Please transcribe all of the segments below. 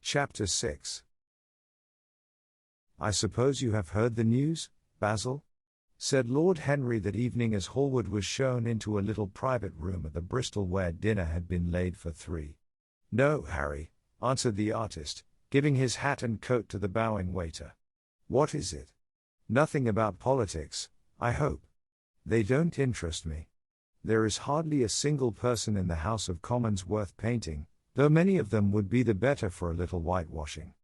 Chapter 6. "I suppose you have heard the news, Basil?" said Lord Henry that evening as Hallward was shown into a little private room at the Bristol where dinner had been laid for three. "No, Harry," answered the artist, giving his hat and coat to the bowing waiter. "What is it?" "Nothing about politics, I hope. They don't interest me. There is hardly a single person in the House of Commons worth painting, though many of them would be the better for a little whitewashing."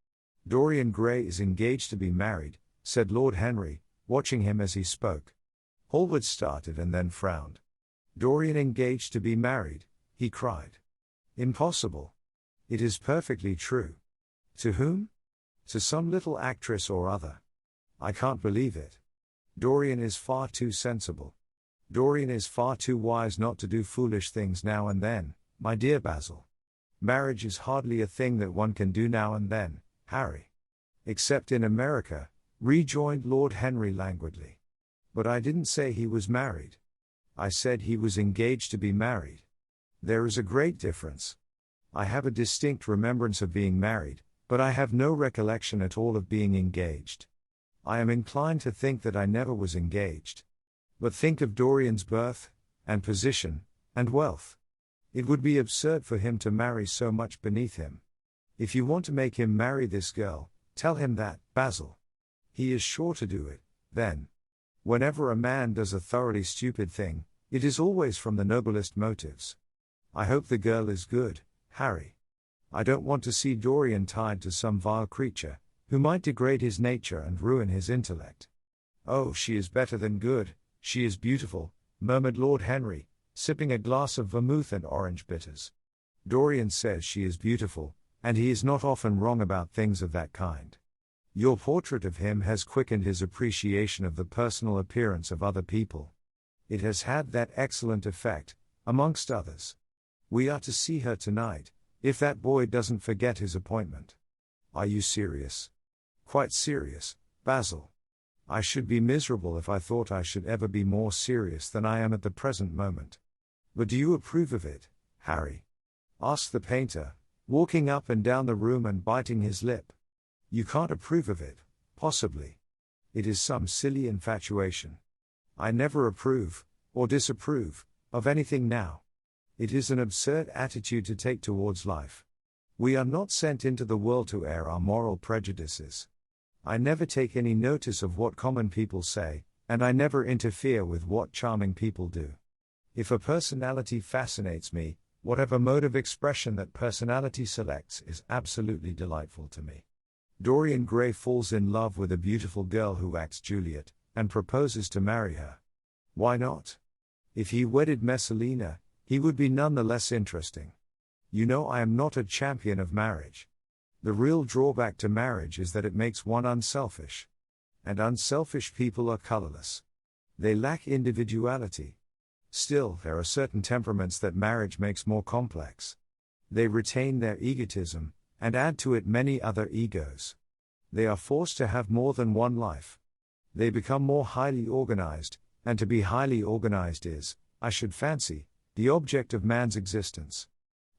"Dorian Gray is engaged to be married," said Lord Henry, watching him as he spoke. Hallward started and then frowned. "Dorian engaged to be married?" he cried. "Impossible." "It is perfectly true." "To whom?" "To some little actress or other." "I can't believe it. Dorian is far too sensible. Dorian is far too wise not to do foolish things now and then, my dear Basil. Marriage is hardly a thing that one can do now and then, Harry." "Except in America," rejoined Lord Henry languidly. "But I didn't say he was married. I said he was engaged to be married. There is a great difference. I have a distinct remembrance of being married, but I have no recollection at all of being engaged. I am inclined to think that I never was engaged. But think of Dorian's birth, and position, and wealth. It would be absurd for him to marry so much beneath him. If you want to make him marry this girl, tell him that, Basil. He is sure to do it, then. Whenever a man does a thoroughly stupid thing, it is always from the noblest motives. I hope the girl is good, Harry. I don't want to see Dorian tied to some vile creature, who might degrade his nature and ruin his intellect." "Oh, she is better than good, she is beautiful," murmured Lord Henry, sipping a glass of vermouth and orange bitters. "Dorian says she is beautiful, and he is not often wrong about things of that kind. Your portrait of him has quickened his appreciation of the personal appearance of other people. It has had that excellent effect, amongst others. We are to see her tonight, if that boy doesn't forget his appointment." "Are you serious?" "Quite serious, Basil. I should be miserable if I thought I should ever be more serious than I am at the present moment." "But do you approve of it, Harry?" asked the painter, walking up and down the room and biting his lip. "You can't approve of it, possibly. It is some silly infatuation. I never approve, or disapprove, of anything now. It is an absurd attitude to take towards life. We are not sent into the world to air our moral prejudices. I never take any notice of what common people say, and I never interfere with what charming people do. If a personality fascinates me, whatever mode of expression that personality selects is absolutely delightful to me. Dorian Gray falls in love with a beautiful girl who acts Juliet, and proposes to marry her. Why not? If he wedded Messalina, he would be none the less interesting. You know I am not a champion of marriage. The real drawback to marriage is that it makes one unselfish. And unselfish people are colorless. They lack individuality. Still, there are certain temperaments that marriage makes more complex. They retain their egotism, and add to it many other egos. They are forced to have more than one life. They become more highly organized, and to be highly organized is, I should fancy, the object of man's existence.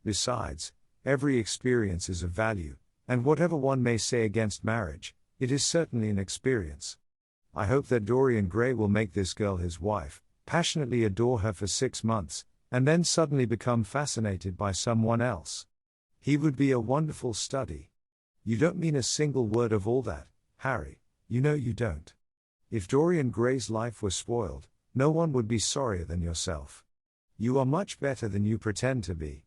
Besides, every experience is of value, and whatever one may say against marriage, it is certainly an experience. I hope that Dorian Gray will make this girl his wife, passionately adore her for 6 months, and then suddenly become fascinated by someone else. He would be a wonderful study. You don't mean a single word of all that, Harry, you know you don't. If Dorian Gray's life was spoiled, no one would be sorrier than yourself. You are much better than you pretend to be."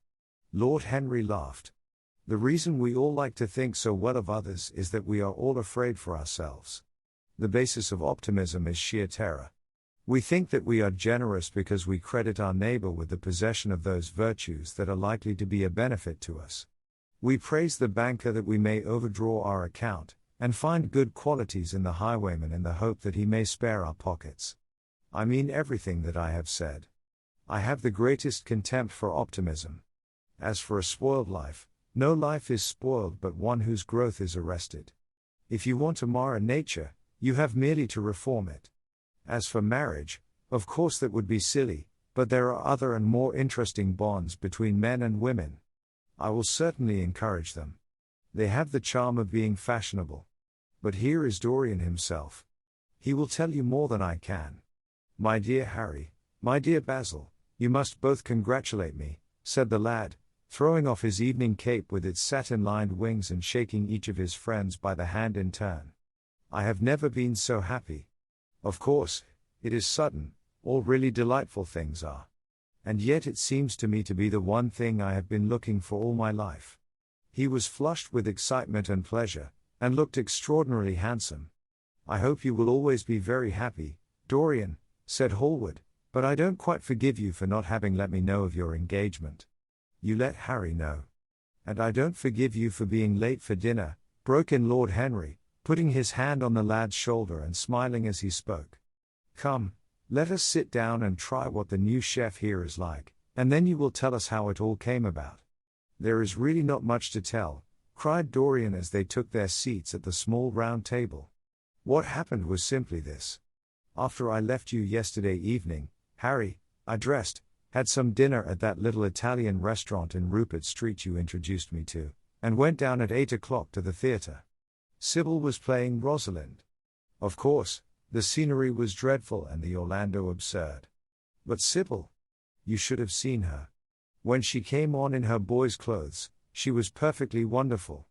Lord Henry laughed. "The reason we all like to think so well of others is that we are all afraid for ourselves. The basis of optimism is sheer terror. We think that we are generous because we credit our neighbor with the possession of those virtues that are likely to be a benefit to us. We praise the banker that we may overdraw our account, and find good qualities in the highwayman in the hope that he may spare our pockets. I mean everything that I have said. I have the greatest contempt for optimism. As for a spoiled life, no life is spoiled but one whose growth is arrested. If you want to mar a nature, you have merely to reform it. As for marriage, of course that would be silly, but there are other and more interesting bonds between men and women. I will certainly encourage them. They have the charm of being fashionable. But here is Dorian himself. He will tell you more than I can. My dear Harry, my dear Basil, you must both congratulate me, said the lad, throwing off his evening cape with its satin-lined wings and shaking each of his friends by the hand in turn. I have never been so happy. Of course, it is sudden, all really delightful things are. And yet it seems to me to be the one thing I have been looking for all my life. He was flushed with excitement and pleasure, and looked extraordinarily handsome. I hope you will always be very happy, Dorian, said Hallward, but I don't quite forgive you for not having let me know of your engagement. You let Harry know. And I don't forgive you for being late for dinner, broke in Lord Henry, putting his hand on the lad's shoulder and smiling as he spoke. Come, let us sit down and try what the new chef here is like, and then you will tell us how it all came about. There is really not much to tell, cried Dorian as they took their seats at the small round table. What happened was simply this. After I left you yesterday evening, Harry, I dressed, had some dinner at that little Italian restaurant in Rupert Street you introduced me to, and went down at 8 o'clock to the theatre. Sybil was playing Rosalind. Of course, the scenery was dreadful and the Orlando absurd. But Sybil, you should have seen her. When she came on in her boy's clothes, she was perfectly wonderful.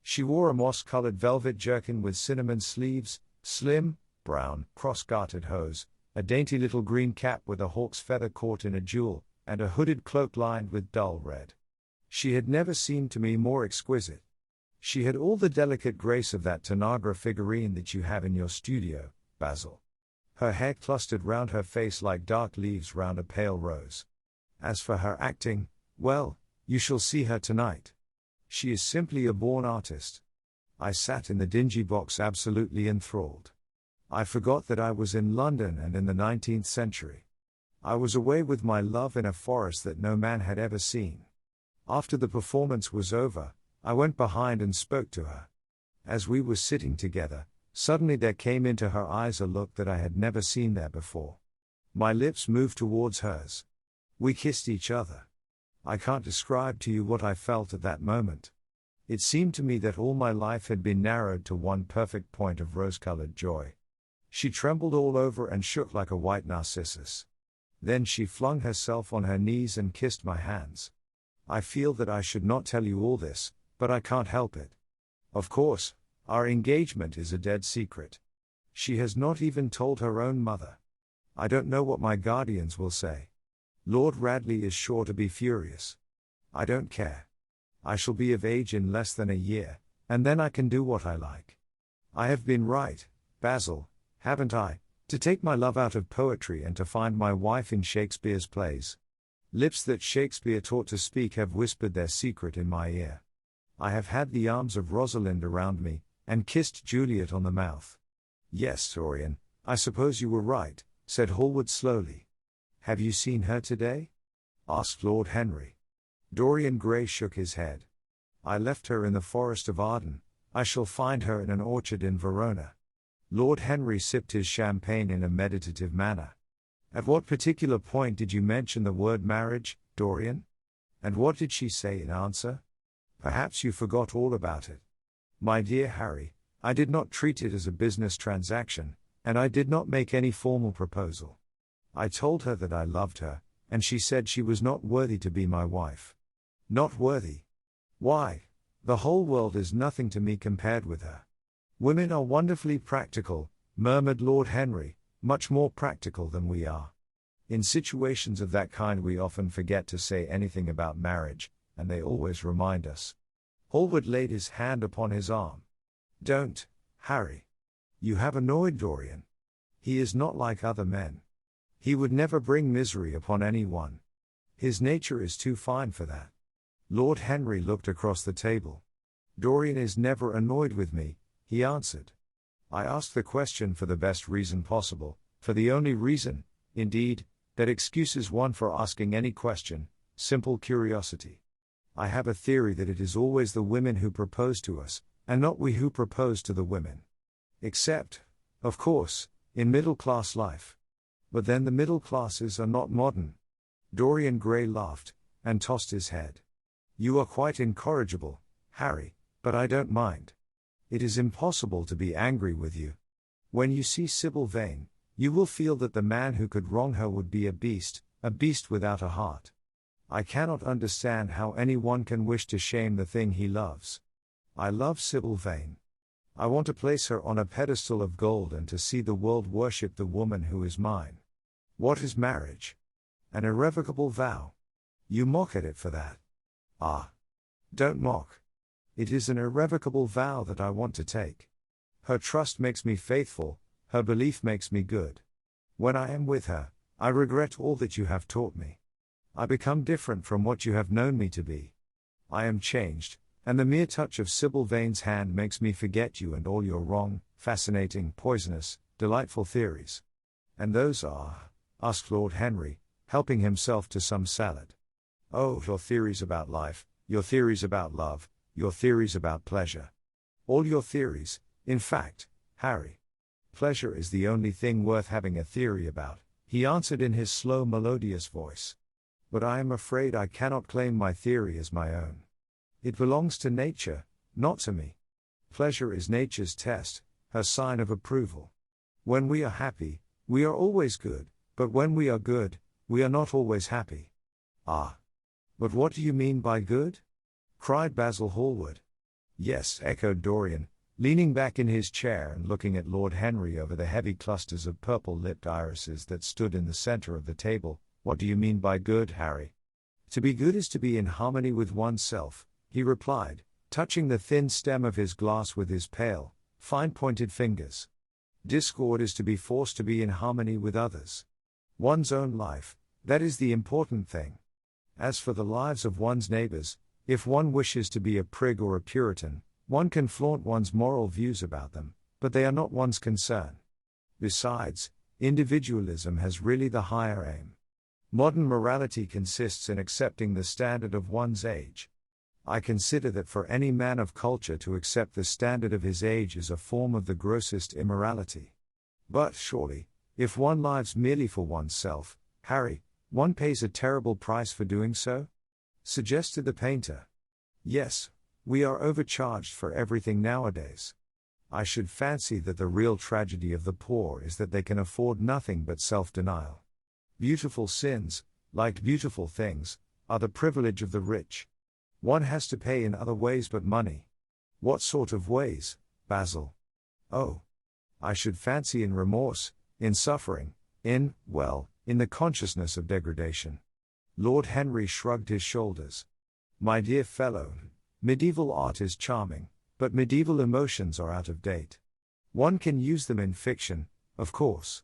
She wore a moss-colored velvet jerkin with cinnamon sleeves, slim, brown, cross-gartered hose, a dainty little green cap with a hawk's feather caught in a jewel, and a hooded cloak lined with dull red. She had never seemed to me more exquisite. She had all the delicate grace of that Tanagra figurine that you have in your studio, Basil. Her hair clustered round her face like dark leaves round a pale rose. As for her acting, well, you shall see her tonight. She is simply a born artist. I sat in the dingy box absolutely enthralled. I forgot that I was in London and in the 19th century. I was away with my love in a forest that no man had ever seen. After the performance was over, I went behind and spoke to her. As we were sitting together, suddenly there came into her eyes a look that I had never seen there before. My lips moved towards hers. We kissed each other. I can't describe to you what I felt at that moment. It seemed to me that all my life had been narrowed to one perfect point of rose-colored joy. She trembled all over and shook like a white narcissus. Then she flung herself on her knees and kissed my hands. I feel that I should not tell you all this, but I can't help it. Of course, our engagement is a dead secret. She has not even told her own mother. I don't know what my guardians will say. Lord Radley is sure to be furious. I don't care. I shall be of age in less than a year, and then I can do what I like. I have been right, Basil, haven't I, to take my love out of poetry and to find my wife in Shakespeare's plays? Lips that Shakespeare taught to speak have whispered their secret in my ear. I have had the arms of Rosalind around me, and kissed Juliet on the mouth. Yes, Dorian, I suppose you were right, said Hallward slowly. Have you seen her today? Asked Lord Henry. Dorian Gray shook his head. I left her in the forest of Arden. I shall find her in an orchard in Verona. Lord Henry sipped his champagne in a meditative manner. At what particular point did you mention the word marriage, Dorian? And what did she say in answer? Perhaps you forgot all about it. My dear Harry, I did not treat it as a business transaction, and I did not make any formal proposal. I told her that I loved her, and she said she was not worthy to be my wife. Not worthy? Why, the whole world is nothing to me compared with her. Women are wonderfully practical, murmured Lord Henry, much more practical than we are. In situations of that kind we often forget to say anything about marriage, and they always remind us. Hallward laid his hand upon his arm. Don't, Harry. You have annoyed Dorian. He is not like other men. He would never bring misery upon anyone. His nature is too fine for that. Lord Henry looked across the table. Dorian is never annoyed with me, he answered. I asked the question for the best reason possible, for the only reason, indeed, that excuses one for asking any question, simple curiosity. I have a theory that it is always the women who propose to us, and not we who propose to the women. Except, of course, in middle-class life. But then the middle classes are not modern. Dorian Gray laughed, and tossed his head. You are quite incorrigible, Harry, But I don't mind. It is impossible to be angry with you. When you see Sybil Vane, you will feel that the man who could wrong her would be a beast without a heart. I cannot understand how anyone can wish to shame the thing he loves. I love Sybil Vane. I want to place her on a pedestal of gold and to see the world worship the woman who is mine. What is marriage? An irrevocable vow. You mock at it for that. Ah. Don't mock. It is an irrevocable vow that I want to take. Her trust makes me faithful, her belief makes me good. When I am with her, I regret all that you have taught me. I become different from what you have known me to be. I am changed, and the mere touch of Sybil Vane's hand makes me forget you and all your wrong, fascinating, poisonous, delightful theories. And those are? Asked Lord Henry, helping himself to some salad. Oh, your theories about life, your theories about love, your theories about pleasure. All your theories, in fact, Harry. Pleasure is the only thing worth having a theory about, he answered in his slow melodious voice. But I am afraid I cannot claim my theory as my own. It belongs to nature, not to me. Pleasure is nature's test, her sign of approval. When we are happy, we are always good, but when we are good, we are not always happy. Ah. But what do you mean by good? Cried Basil Hallward. Yes, echoed Dorian, leaning back in his chair and looking at Lord Henry over the heavy clusters of purple-lipped irises that stood in the centre of the table. What do you mean by good, Harry? To be good is to be in harmony with oneself, he replied, touching the thin stem of his glass with his pale, fine-pointed fingers. Discord is to be forced to be in harmony with others. One's own life, that is the important thing. As for the lives of one's neighbors, if one wishes to be a prig or a Puritan, one can flaunt one's moral views about them, but they are not one's concern. Besides, individualism has really the higher aim. Modern morality consists in accepting the standard of one's age. I consider that for any man of culture to accept the standard of his age is a form of the grossest immorality. But surely, if one lives merely for oneself, Harry, one pays a terrible price for doing so? Suggested the painter. Yes, we are overcharged for everything nowadays. I should fancy that the real tragedy of the poor is that they can afford nothing but self-denial. Beautiful sins, like beautiful things, are the privilege of the rich. One has to pay in other ways but money. What sort of ways, Basil? Oh. I should fancy in remorse, in suffering, in the consciousness of degradation. Lord Henry shrugged his shoulders. My dear fellow, medieval art is charming, but medieval emotions are out of date. One can use them in fiction, of course.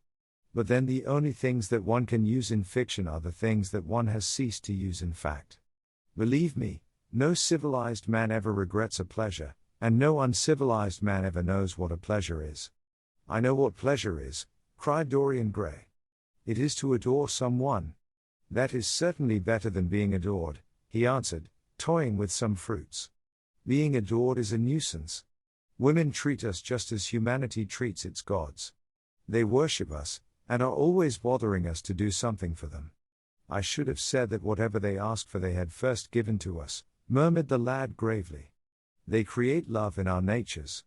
But then the only things that one can use in fiction are the things that one has ceased to use in fact. Believe me, no civilized man ever regrets a pleasure, and no uncivilized man ever knows what a pleasure is. I know what pleasure is, cried Dorian Gray. It is to adore someone. That is certainly better than being adored, he answered, toying with some fruits. Being adored is a nuisance. Women treat us just as humanity treats its gods. They worship us, and are always bothering us to do something for them. I should have said that whatever they ask for they had first given to us, murmured the lad gravely. They create love in our natures.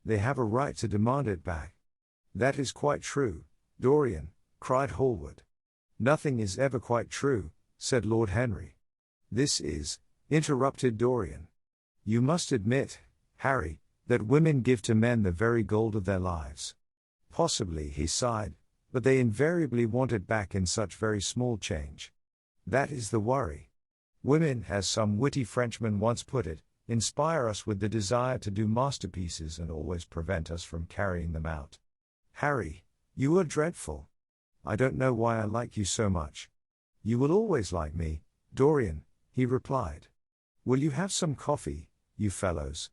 They have a right to demand it back. That is quite true, Dorian, cried Hallward. Nothing is ever quite true, said Lord Henry. This is, interrupted Dorian. You must admit, Harry, that women give to men the very gold of their lives. Possibly, he sighed, but they invariably want it back in such very small change. That is the worry. Women, as some witty Frenchman once put it, inspire us with the desire to do masterpieces and always prevent us from carrying them out. Harry, you are dreadful. I don't know why I like you so much. You will always like me, Dorian, he replied. Will you have some coffee, you fellows?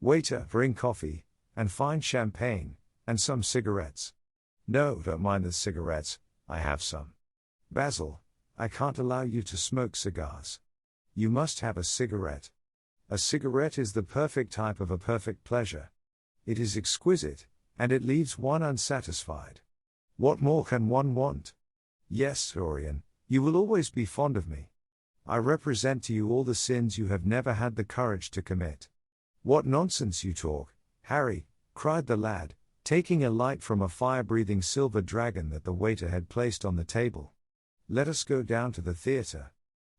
Waiter, bring coffee, and fine champagne, and some cigarettes. No, don't mind the cigarettes, I have some. Basil, I can't allow you to smoke cigars. You must have a cigarette. A cigarette is the perfect type of a perfect pleasure. It is exquisite, and it leaves one unsatisfied. What more can one want? Yes, Dorian, you will always be fond of me. I represent to you all the sins you have never had the courage to commit. "What nonsense you talk, Harry," cried the lad, taking a light from a fire-breathing silver dragon that the waiter had placed on the table. "Let us go down to the theatre.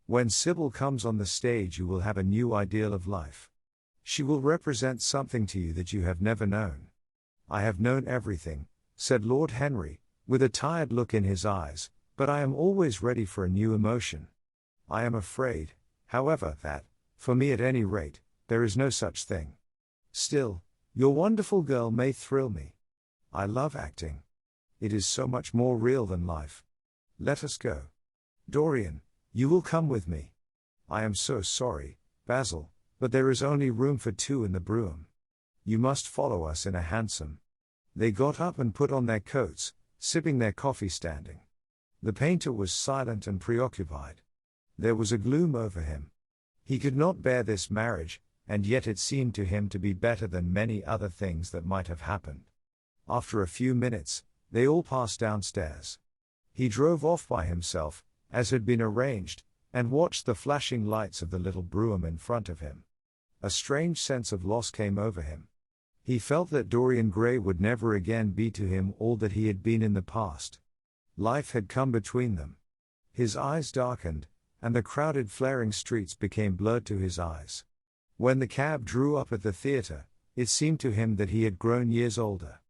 When Sybil comes on the stage you will have a new ideal of life. She will represent something to you that you have never known." "I have known everything," said Lord Henry, with a tired look in his eyes, "but I am always ready for a new emotion. I am afraid, however, that, for me at any rate, there is no such thing. Still, your wonderful girl may thrill me. I love acting. It is so much more real than life. Let us go. Dorian, you will come with me. I am so sorry, Basil, but there is only room for 2 in the brougham. You must follow us in a hansom." They got up and put on their coats, sipping their coffee standing. The painter was silent and preoccupied. There was a gloom over him. He could not bear this marriage, and yet it seemed to him to be better than many other things that might have happened. After a few minutes, they all passed downstairs. He drove off by himself, as had been arranged, and watched the flashing lights of the little brougham in front of him. A strange sense of loss came over him. He felt that Dorian Gray would never again be to him all that he had been in the past. Life had come between them. His eyes darkened, and the crowded flaring streets became blurred to his eyes. When the cab drew up at the theatre, it seemed to him that he had grown years older.